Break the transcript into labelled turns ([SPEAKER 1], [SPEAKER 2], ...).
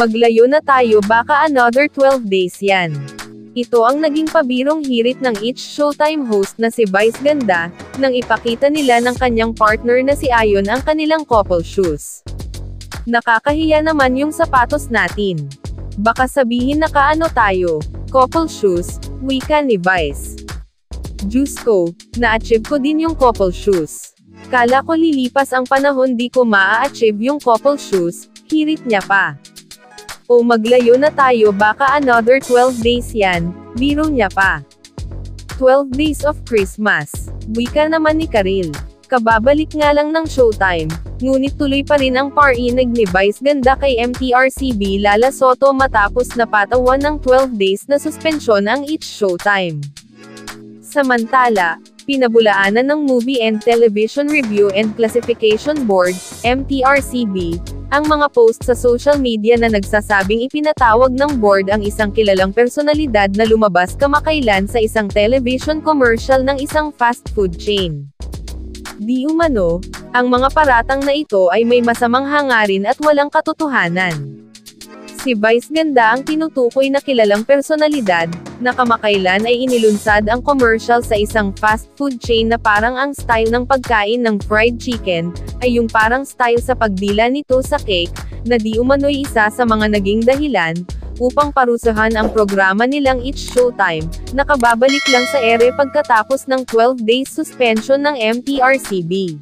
[SPEAKER 1] Maglayo na tayo, baka another 12 days yan. Ito ang naging pabirong hirit ng It's Showtime host na si Vice Ganda, nang ipakita nila ng kanyang partner na si Ayon ang kanilang couple shoes. Nakakahiya naman yung sapatos natin. Baka sabihin nakaano tayo, couple shoes, wika ni Vice. Diyos ko, na-achieve ko din yung couple shoes. Kala ko lilipas ang panahon di ko maa-achieve yung couple shoes, hirit niya pa. O maglayo na tayo, baka another 12 days yan, biro niya pa. 12 days of Christmas, wika naman ni Karil. Kababalik nga lang ng Showtime, ngunit tuloy pa rin ang parinig ni Vice Ganda kay MTRCB Lala Soto matapos na patawan ng 12 days na suspensyon ang It's Showtime. Samantala, pinabulaanan ng Movie and Television Review and Classification Board, MTRCB, ang mga post sa social media na nagsasabing ipinatawag ng board ang isang kilalang personalidad na lumabas kamakailan sa isang television commercial ng isang fast food chain. Di umano, ang mga paratang na ito ay may masamang hangarin at walang katotohanan. Si Vice Ganda ang tinutukoy na kilalang personalidad, na kamakailan ay inilunsad ang commercial sa isang fast food chain na parang ang style ng pagkain ng fried chicken, ay yung parang style sa pagdila nito sa cake, na di umano'y isa sa mga naging dahilan, upang parusahan ang programa nilang It's Showtime, na kababalik lang sa ere pagkatapos ng 12 days suspension ng MTRCB.